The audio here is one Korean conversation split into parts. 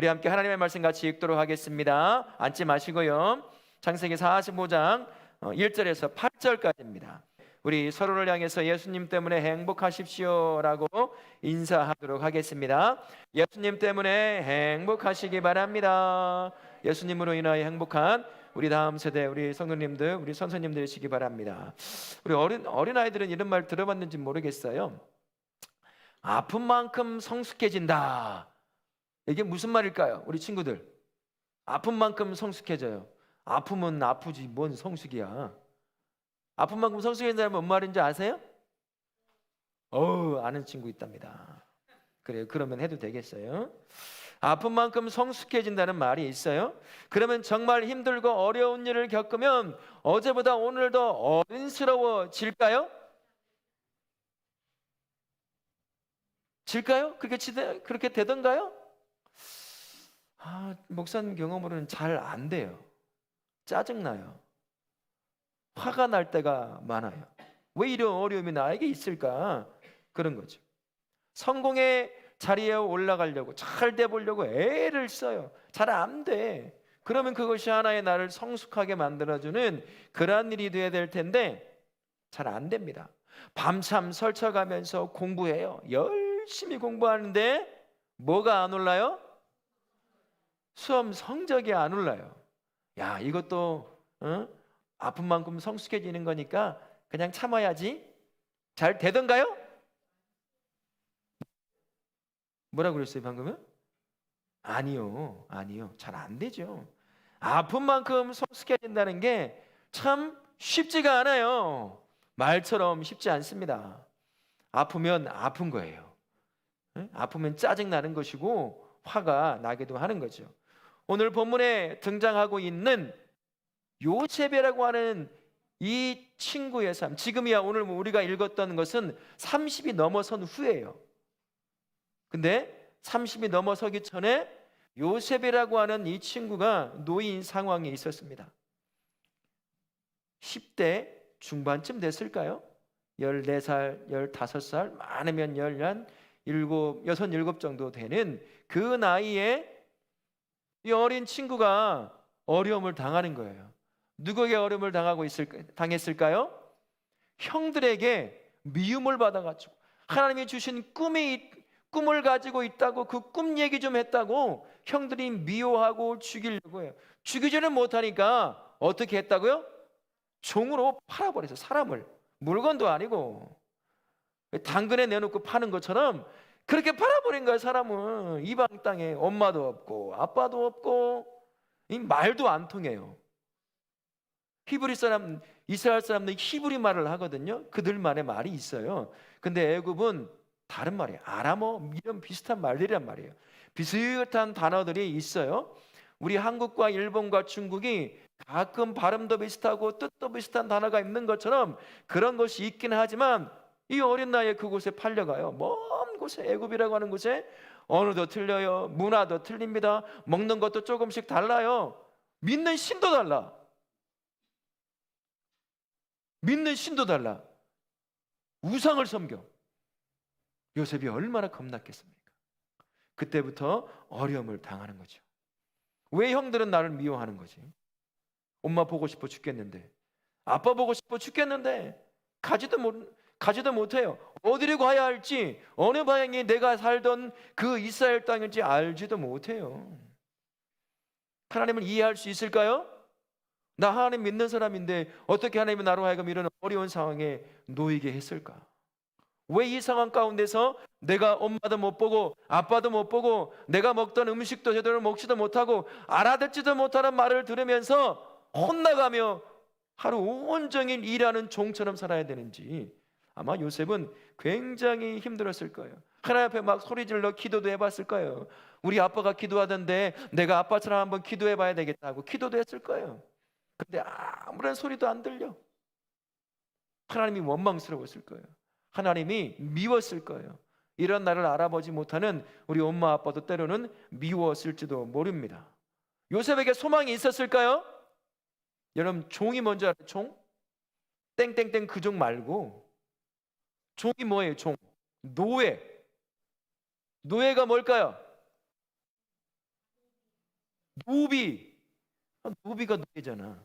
우리 함께 하나님의 말씀 같이 읽도록 하겠습니다. 앉지 마시고요. 창세기 45장 1절에서 8절까지입니다. 우리 서로를 향해서 예수님 때문에 행복하십시오라고 인사하도록 하겠습니다. 예수님 때문에 행복하시기 바랍니다. 예수님으로 인하여 행복한 우리 다음 세대, 우리 성도님들, 우리 선생님들이시기 바랍니다. 우리 어린아이들은 이런 말 들어봤는지 모르겠어요. 아픈 만큼 성숙해진다. 이게 무슨 말일까요? 우리 친구들, 아픈 만큼 성숙해져요. 아프면 아프지 뭔 성숙이야. 아픈 만큼 성숙해진다는 뭔 말인지 아세요? 아는 친구 있답니다. 그래요. 그러면 해도 되겠어요? 아픈 만큼 성숙해진다는 말이 있어요. 그러면 정말 힘들고 어려운 일을 겪으면 어제보다 오늘 더 어른스러워질까요? 질까요? 그렇게 되던가요? 목사님 경험으로는 잘 안 돼요. 짜증나요. 화가 날 때가 많아요. 왜 이런 어려움이 나에게 있을까? 그런 거죠. 성공의 자리에 올라가려고, 잘 돼 보려고 애를 써요. 잘 안 돼. 그러면 그것이 하나의 나를 성숙하게 만들어주는 그러한 일이 돼야 될 텐데 잘 안 됩니다. 밤참 설쳐가면서 공부해요. 열심히 공부하는데 뭐가 안 올라요? 수험 성적이 안 올라요. 야, 이것도 아픈 만큼 성숙해지는 거니까 그냥 참아야지. 잘 되던가요? 뭐라고 그랬어요 방금은? 아니요. 잘 안 되죠. 아픈 만큼 성숙해진다는 게 참 쉽지가 않아요. 말처럼 쉽지 않습니다. 아프면 아픈 거예요. 아프면 짜증나는 것이고 화가 나기도 하는 거죠. 오늘 본문에 등장하고 있는 요셉이라고 하는 이 친구의 삶, 지금이야 오늘 우리가 읽었던 것은 30이 넘어선 후예요. 근데 30이 넘어서기 전에 요셉이라고 하는 이 친구가 노인 상황에 있었습니다. 10대 중반쯤 됐을까요? 14살, 15살, 많으면 6, 7 정도 되는 그 나이에 이 어린 친구가 어려움을 당하는 거예요. 누구에게 어려움을 당했을까요? 형들에게 미움을 받아가지고 하나님이 주신 꿈을 가지고 있다고 그 꿈 얘기 좀 했다고 형들이 미워하고 죽이려고 해요. 죽이지는 못하니까 어떻게 했다고요? 종으로 팔아버려서 사람을, 물건도 아니고 당근에 내놓고 파는 것처럼 그렇게 팔아버린 거야. 사람은 이방 땅에 엄마도 없고 아빠도 없고 말도 안 통해요. 이스라엘 사람들이 히브리 말을 하거든요. 그들만의 말이 있어요. 근데 애굽은 다른 말이에요. 아람어 이런 비슷한 말들이란 말이에요. 비슷한 단어들이 있어요. 우리 한국과 일본과 중국이 가끔 발음도 비슷하고 뜻도 비슷한 단어가 있는 것처럼 그런 것이 있긴 하지만 이 어린 나이에 그곳에 팔려가요. 먼 곳에, 애굽이라고 하는 곳에 언어도 틀려요. 문화도 틀립니다. 먹는 것도 조금씩 달라요. 믿는 신도 달라. 우상을 섬겨. 요셉이 얼마나 겁났겠습니까? 그때부터 어려움을 당하는 거죠. 왜 형들은 나를 미워하는 거지? 엄마 보고 싶어 죽겠는데, 아빠 보고 싶어 죽겠는데 가지도 못해요. 어디로 가야 할지, 어느 방향이 내가 살던 그 이스라엘 땅인지 알지도 못해요. 하나님을 이해할 수 있을까요? 나 하나님 믿는 사람인데 어떻게 하나님은 나로 하여금 이런 어려운 상황에 놓이게 했을까? 왜 이 상황 가운데서 내가 엄마도 못 보고 아빠도 못 보고 내가 먹던 음식도 제대로 먹지도 못하고 알아듣지도 못하는 말을 들으면서 혼나가며 하루 온종일 일하는 종처럼 살아야 되는지 아마 요셉은 굉장히 힘들었을 거예요. 하나님 앞에 막 소리질러 기도도 해봤을 거예요. 우리 아빠가 기도하던데 내가 아빠처럼 한번 기도해봐야 되겠다고 기도도 했을 거예요. 근데 아무런 소리도 안 들려. 하나님이 원망스러웠을 거예요. 하나님이 미웠을 거예요. 이런 나를 알아보지 못하는 우리 엄마 아빠도 때로는 미웠을지도 모릅니다. 요셉에게 소망이 있었을까요? 여러분, 종이 뭔지 알아요? 종? 땡땡땡 그 종 말고 종이 뭐예요? 종. 노예. 노예가 뭘까요? 노비가 노예잖아.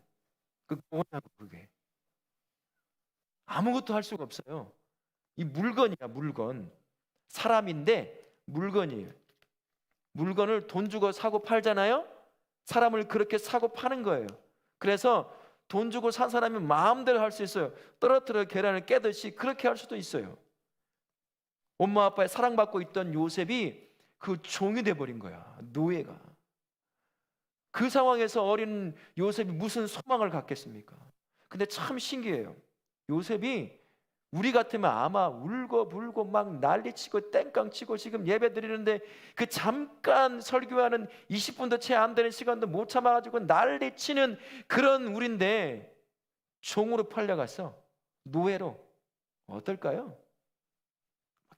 그 뭐냐고 그게. 아무것도 할 수가 없어요. 이 물건이야, 물건. 사람인데 물건이에요. 물건을 돈 주고 사고 팔잖아요. 사람을 그렇게 사고 파는 거예요. 그래서 돈 주고 산 사람이 마음대로 할 수 있어요. 떨어뜨려 계란을 깨듯이 그렇게 할 수도 있어요. 엄마 아빠의 사랑받고 있던 요셉이 그 종이 돼버린 거야. 노예가. 그 상황에서 어린 요셉이 무슨 소망을 갖겠습니까? 근데 참 신기해요. 요셉이 우리 같으면 아마 울고불고 막 난리치고 땡깡치고 지금 예배 드리는데 그 잠깐 설교하는 20분도 채 안 되는 시간도 못 참아가지고 난리치는 그런 우리인데 종으로 팔려갔어. 노예로. 어떨까요?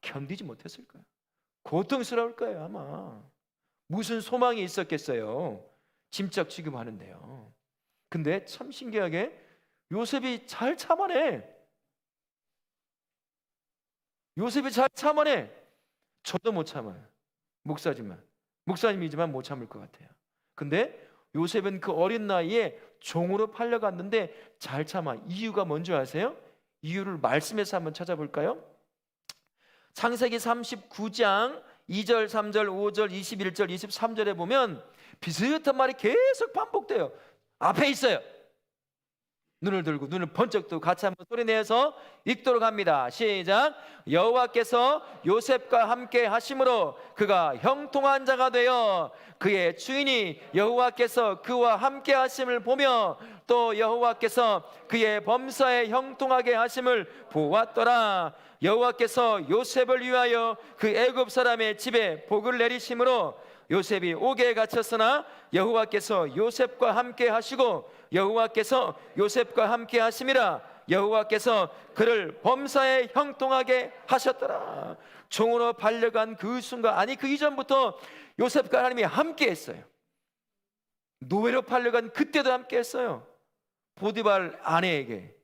견디지 못했을 거예요. 고통스러울 거예요 아마. 무슨 소망이 있었겠어요. 짐짝 취급하는데요. 근데 참 신기하게 요셉이 잘 참아내. 요셉이 잘 참아내. 저도 못 참아요. 목사님이지만 못 참을 것 같아요. 근데 요셉은 그 어린 나이에 종으로 팔려갔는데 잘 참아. 이유가 뭔지 아세요? 이유를 말씀에서 한번 찾아볼까요? 창세기 39장 2절, 3절, 5절, 21절, 23절에 보면 비슷한 말이 계속 반복돼요. 앞에 있어요. 눈을 들고 눈을 번쩍 뜨고 같이 한번 소리내서 읽도록 합니다. 시작. 여호와께서 요셉과 함께 하심으로 그가 형통한 자가 되어 그의 주인이 여호와께서 그와 함께 하심을 보며 또 여호와께서 그의 범사에 형통하게 하심을 보았더라. 여호와께서 요셉을 위하여 그 애굽 사람의 집에 복을 내리심으로 요셉이 옥에 갇혔으나 여호와께서 요셉과 함께 하시고 여호와께서 요셉과 함께 하심이라. 여호와께서 그를 범사에 형통하게 하셨더라. 종으로 팔려간 그 순간, 아니 그 이전부터 요셉과 하나님이 함께 했어요. 노예로 팔려간 그때도 함께 했어요. 보디발 아내에게.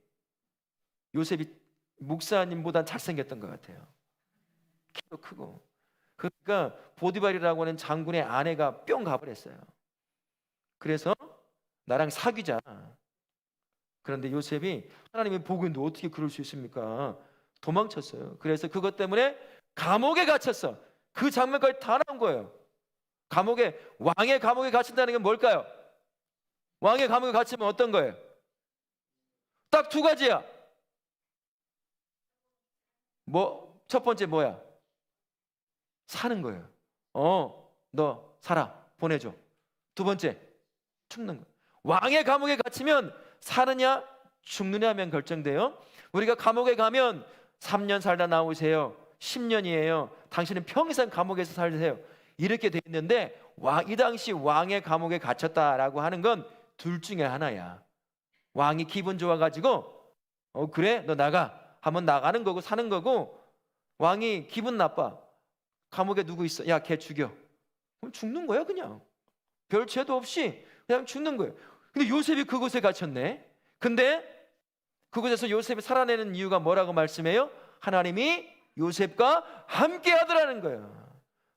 요셉이 목사님보다 잘생겼던 것 같아요. 키도 크고. 그러니까 보디발이라고 하는 장군의 아내가 뿅 가버렸어요. 그래서 나랑 사귀자. 그런데 요셉이 하나님의 복이 있는데 어떻게 그럴 수 있습니까? 도망쳤어요. 그래서 그것 때문에 감옥에 갇혔어. 그 장면까지 다 나온 거예요. 왕의 감옥에 갇힌다는 게 뭘까요? 왕의 감옥에 갇히면 어떤 거예요? 딱 두 가지야. 첫 번째 뭐야? 사는 거예요. 너 살아. 보내줘. 두 번째, 죽는 거예요. 왕의 감옥에 갇히면 사느냐 죽느냐 하면 결정돼요. 우리가 감옥에 가면 3년 살다 나오세요. 10년이에요. 당신은 평생 감옥에서 살세요. 이렇게 돼 있는데 이 당시 왕의 감옥에 갇혔다라고 하는 건 둘 중에 하나야. 왕이 기분 좋아가지고 그래 너 나가 하면 나가는 거고 사는 거고, 왕이 기분 나빠. 감옥에 누구 있어? 야 걔 죽여. 그럼 죽는 거야 그냥. 별 죄도 없이 그냥 죽는 거예요. 근데 요셉이 그곳에 갇혔네. 근데 그곳에서 요셉이 살아내는 이유가 뭐라고 말씀해요? 하나님이 요셉과 함께 하더라는 거예요.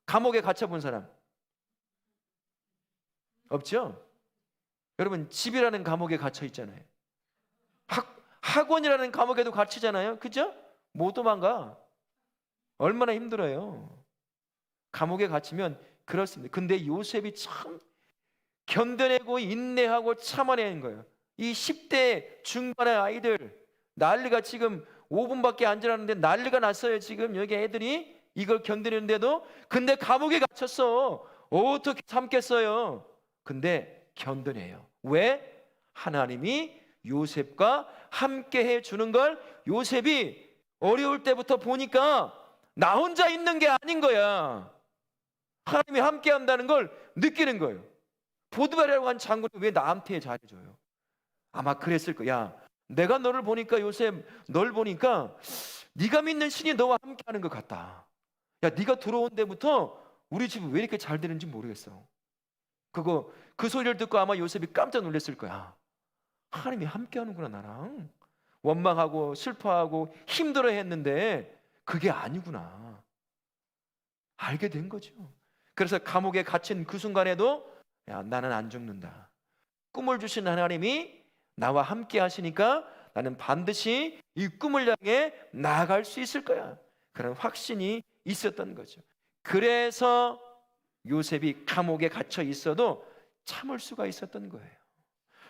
감옥에 갇혀본 사람 없죠? 여러분 집이라는 감옥에 갇혀 있잖아요. 학원이라는 감옥에도 갇히잖아요. 그죠? 못 도망가. 얼마나 힘들어요. 감옥에 갇히면 그렇습니다. 근데 요셉이 참 견뎌내고 인내하고 참아내는 거예요. 이 10대 중반의 아이들 난리가, 지금 5분밖에 안 지났는데 난리가 났어요. 지금 여기 애들이 이걸 견디는데도. 근데 감옥에 갇혔어. 어떻게 참겠어요? 근데 견뎌내요. 왜? 하나님이 요셉과 함께 해주는 걸 요셉이 어려울 때부터 보니까 나 혼자 있는 게 아닌 거야. 하나님이 함께 한다는 걸 느끼는 거예요. 보디발이라고 한 장군이 왜 나한테 잘해줘요? 아마 그랬을 거야. 내가 너를 보니까 요셉, 널 보니까 네가 믿는 신이 너와 함께 하는 것 같다. 야 네가 들어온 데부터 우리 집이 왜 이렇게 잘 되는지 모르겠어. 그 소리를 듣고 아마 요셉이 깜짝 놀랐을 거야. 하나님이 함께 하는구나 나랑. 원망하고 슬퍼하고 힘들어 했는데 그게 아니구나 알게 된 거죠. 그래서 감옥에 갇힌 그 순간에도 야, 나는 안 죽는다. 꿈을 주신 하나님이 나와 함께 하시니까 나는 반드시 이 꿈을 향해 나아갈 수 있을 거야. 그런 확신이 있었던 거죠. 그래서 요셉이 감옥에 갇혀 있어도 참을 수가 있었던 거예요.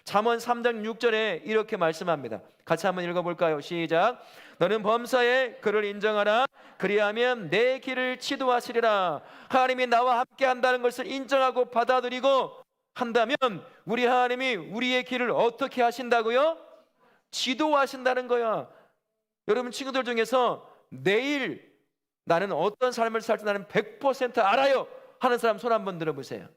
잠언 3장 6절에 이렇게 말씀합니다. 같이 한번 읽어볼까요? 시작. 너는 범사에 그를 인정하라. 그리하면 내 길을 지도하시리라. 하나님이 나와 함께 한다는 것을 인정하고 받아들이고 한다면 우리 하나님이 우리의 길을 어떻게 하신다고요? 지도하신다는 거야. 여러분 친구들 중에서 내일 나는 어떤 삶을 살지 나는 100% 알아요 하는 사람 손 한번 들어보세요.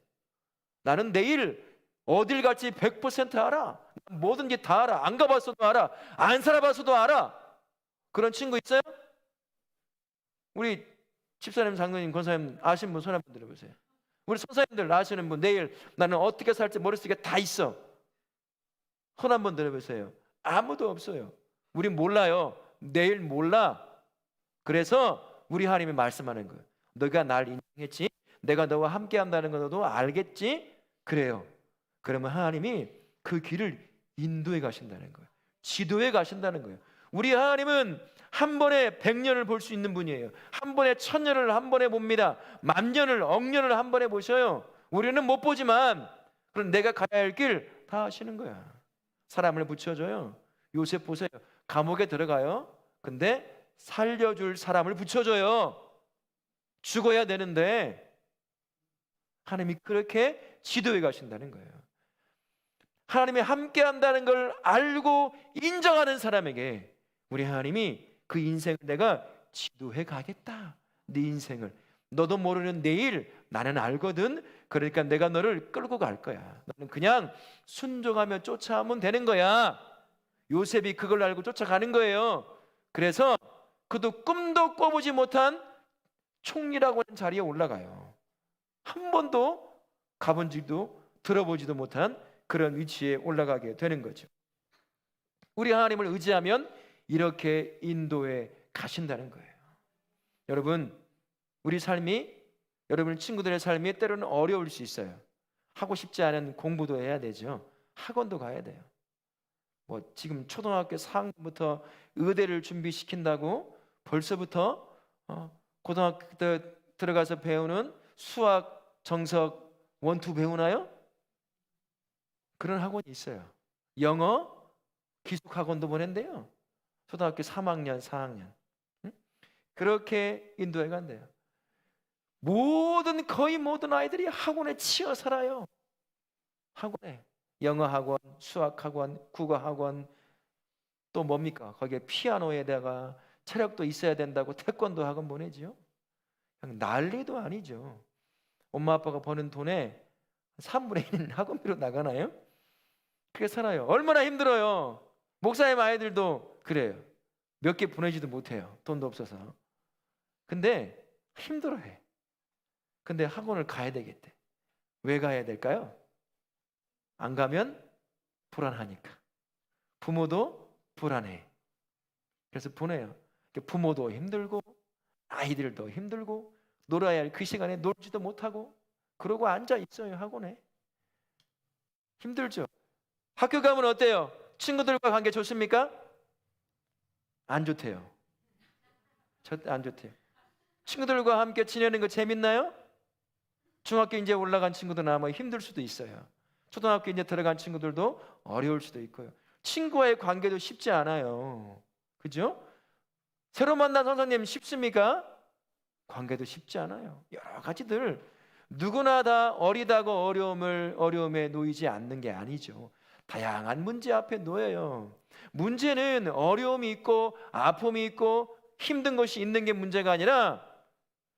나는 내일 어딜 갈지 100% 알아. 뭐든지 다 알아. 안 가봤어도 알아. 안 살아봤어도 알아. 그런 친구 있어요? 우리 집사님, 장로님, 권사님 아시는 분 손 한번 들어보세요. 우리 선사님들 아시는 분 내일 나는 어떻게 살지 머릿속에 다 있어. 손 한번 들어보세요. 아무도 없어요. 우리 몰라요. 내일 몰라. 그래서 우리 하나님이 말씀하는 거예요. 너가 날 인정했지? 내가 너와 함께 한다는 거 너도 알겠지? 그래요. 그러면 하나님이 그 길을 인도해 가신다는 거예요. 지도해 가신다는 거예요. 우리 하나님은 한 번에 100년을 볼 수 있는 분이에요. 한 번에 1000년을 한 번에 봅니다. 만년을, 억년을 한 번에 보셔요. 우리는 못 보지만 그럼 내가 가야 할 길 다 아시는 거야. 사람을 붙여줘요. 요셉 보세요. 감옥에 들어가요. 근데 살려줄 사람을 붙여줘요. 죽어야 되는데 하나님이 그렇게 지도해 가신다는 거예요. 하나님이 함께 한다는 걸 알고 인정하는 사람에게 우리 하나님이 그 인생을 내가 지도해 가겠다. 네 인생을 너도 모르는 내일 나는 알거든. 그러니까 내가 너를 끌고 갈 거야. 너는 그냥 순종하며 쫓아오면 되는 거야. 요셉이 그걸 알고 쫓아가는 거예요. 그래서 그도 꿈도 꿔보지 못한 총리라고 하는 자리에 올라가요. 한 번도 가본지도 들어보지도 못한 그런 위치에 올라가게 되는 거죠. 우리 하나님을 의지하면 이렇게 인도해 가신다는 거예요. 여러분, 우리 삶이, 여러분 친구들의 삶이 때로는 어려울 수 있어요. 하고 싶지 않은 공부도 해야 되죠. 학원도 가야 돼요. 뭐 지금 초등학교 4학년부터 의대를 준비시킨다고 벌써부터 고등학교 때 들어가서 배우는 수학, 정석, 원투 배우나요? 그런 학원이 있어요. 영어 기숙 학원도 보낸대요. 초등학교 3학년, 4학년. 응? 그렇게 인도해 간대요. 거의 모든 아이들이 학원에 치여 살아요. 학원에 영어 학원, 수학 학원, 국어 학원, 또 뭡니까? 거기에 피아노에다가 체력도 있어야 된다고 태권도 학원 보내지요. 그냥 난리도 아니죠. 엄마 아빠가 버는 돈에 3분의 1은 학원비로 나가나요? 그렇게 살아요. 얼마나 힘들어요. 목사님 아이들도 그래요. 몇 개 보내지도 못해요. 돈도 없어서. 근데 힘들어해. 근데 학원을 가야 되겠대. 왜 가야 될까요? 안 가면 불안하니까. 부모도 불안해. 그래서 보내요. 부모도 힘들고 아이들도 힘들고 놀아야 할 그 시간에 놀지도 못하고 그러고 앉아 있어요. 학원에. 힘들죠. 학교 가면 어때요? 친구들과 관계 좋습니까? 안 좋대요. 절대 안 좋대요. 친구들과 함께 지내는 거 재밌나요? 중학교 이제 올라간 친구들은 아마 힘들 수도 있어요. 초등학교 이제 들어간 친구들도 어려울 수도 있고요. 친구와의 관계도 쉽지 않아요. 그죠? 새로 만난 선생님 쉽습니까? 관계도 쉽지 않아요. 여러 가지들 누구나 다 어리다고 어려움에 놓이지 않는 게 아니죠. 다양한 문제 앞에 놓여요. 문제는 어려움이 있고 아픔이 있고 힘든 것이 있는 게 문제가 아니라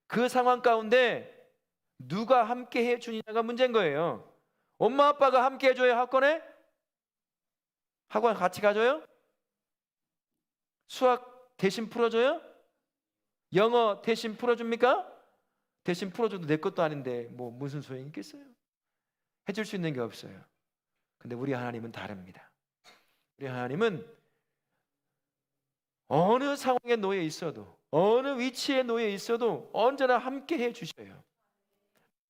그 상황 가운데 누가 함께 해주느냐가 문제인 거예요. 엄마 아빠가 함께 해줘요? 학원에? 학원 같이 가줘요? 수학 대신 풀어줘요? 영어 대신 풀어줍니까? 대신 풀어줘도 내 것도 아닌데 뭐 무슨 소용이 있겠어요? 해줄 수 있는 게 없어요. 근데 우리 하나님은 다릅니다. 우리 하나님은 어느 상황에 놓여 있어도 어느 위치에 놓여 있어도 언제나 함께 해주셔요.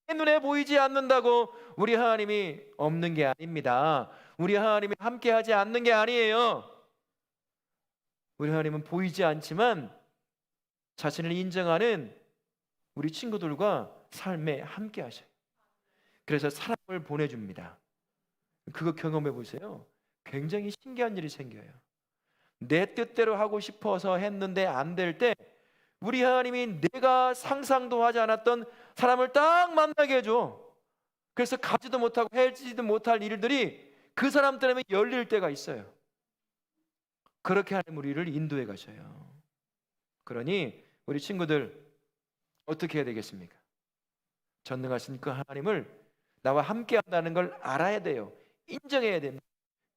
내 눈에 보이지 않는다고 우리 하나님이 없는 게 아닙니다. 우리 하나님이 함께하지 않는 게 아니에요. 우리 하나님은 보이지 않지만 자신을 인정하는 우리 친구들과 삶에 함께하셔요. 그래서 사람을 보내줍니다. 그거 경험해 보세요. 굉장히 신기한 일이 생겨요. 내 뜻대로 하고 싶어서 했는데 안 될 때 우리 하나님이 내가 상상도 하지 않았던 사람을 딱 만나게 해줘. 그래서 가지도 못하고 해지도 못할 일들이 그 사람 때문에 열릴 때가 있어요. 그렇게 하나님 우리를 인도해 가셔요. 그러니 우리 친구들 어떻게 해야 되겠습니까? 전능하신 그 하나님을 나와 함께 한다는 걸 알아야 돼요. 인정해야 됩니다.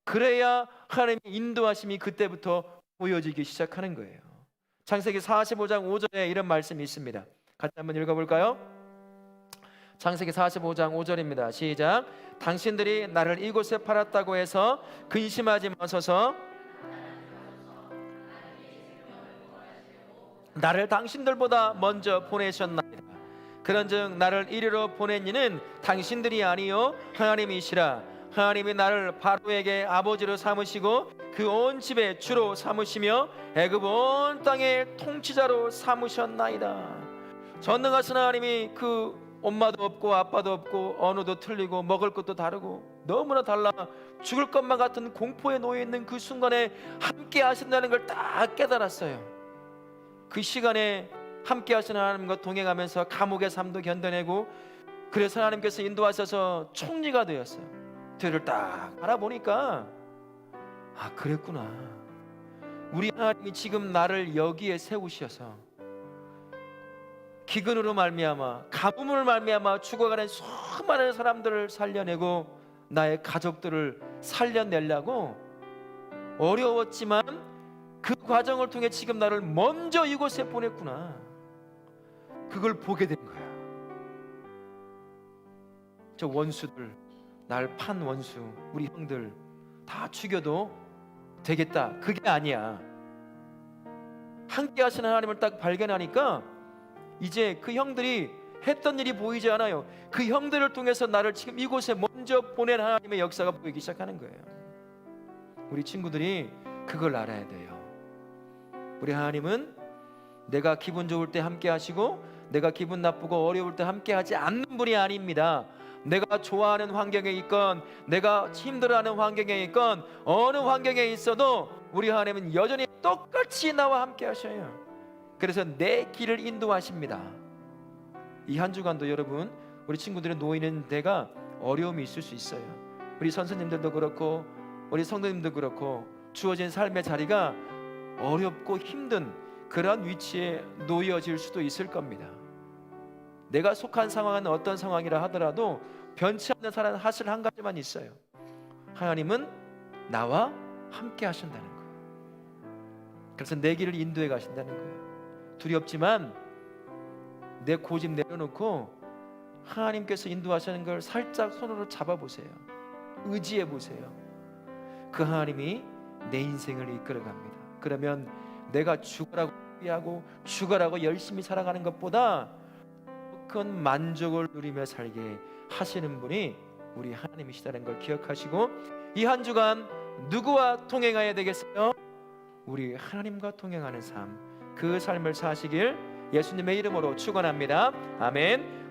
그래야 하나님의 인도하심이 그때부터 보여지기 시작하는 거예요. 창세기 45장 5절에 이런 말씀이 있습니다. 같이 한번 읽어볼까요? 창세기 45장 5절입니다. 시작. 당신들이 나를 이곳에 팔았다고 해서 근심하지 마소서. 나를 당신들보다 먼저 보내셨나이다. 그런즉 나를 이리로 보낸 이는 당신들이 아니요 하나님이시라. 하나님이 나를 바로에게 아버지로 삼으시고 그 온 집의 주로 삼으시며 애굽 온 땅의 통치자로 삼으셨나이다. 전능하신 하나님이 그 엄마도 없고 아빠도 없고 언어도 틀리고 먹을 것도 다르고 너무나 달라 죽을 것만 같은 공포에 놓여 있는 그 순간에 함께 하신다는 걸 딱 깨달았어요. 그 시간에 함께 하시는 하나님과 동행하면서 감옥의 삶도 견뎌내고, 그래서 하나님께서 인도하셔서 총리가 되었어요. 뒤를 딱 알아보니까 아, 그랬구나. 우리 하나님이 지금 나를 여기에 세우셔서 기근으로 말미암아 가뭄을 말미암아 죽어가는 수많은 사람들을 살려내고 나의 가족들을 살려내려고 어려웠지만 그 과정을 통해 지금 나를 먼저 이곳에 보냈구나. 그걸 보게 된 거야. 저 원수들, 날 판 원수, 우리 형들 다 죽여도 되겠다, 그게 아니야. 함께 하시는 하나님을 딱 발견하니까 이제 그 형들이 했던 일이 보이지 않아요. 그 형들을 통해서 나를 지금 이곳에 먼저 보낸 하나님의 역사가 보이기 시작하는 거예요. 우리 친구들이 그걸 알아야 돼요. 우리 하나님은 내가 기분 좋을 때 함께 하시고 내가 기분 나쁘고 어려울 때 함께 하지 않는 분이 아닙니다. 내가 좋아하는 환경에 있건 내가 힘들어하는 환경에 있건 어느 환경에 있어도 우리 하나님은 여전히 똑같이 나와 함께 하셔요. 그래서 내 길을 인도하십니다. 이 한 주간도 여러분, 우리 친구들의 놓이는 데가 어려움이 있을 수 있어요. 우리 선생님들도 그렇고 우리 성도님도 그렇고 주어진 삶의 자리가 어렵고 힘든 그런 위치에 놓여질 수도 있을 겁니다. 내가 속한 상황은 어떤 상황이라 하더라도 변치 않는 사람 사실 한 가지만 있어요. 하나님은 나와 함께 하신다는 거예요. 그래서 내 길을 인도해 가신다는 거예요. 두렵지만 내 고집 내려놓고 하나님께서 인도하시는 걸 살짝 손으로 잡아보세요. 의지해 보세요. 그 하나님이 내 인생을 이끌어 갑니다. 그러면 내가 죽으라고 하고 죽으라고 열심히 살아가는 것보다 큰 만족을 누리며 살게 하시는 분이 우리 하나님이시다는 걸 기억하시고 이 한 주간 누구와 동행해야 되겠어요? 우리 하나님과 동행하는 삶, 그 삶을 사시길 예수님의 이름으로 축원합니다. 아멘.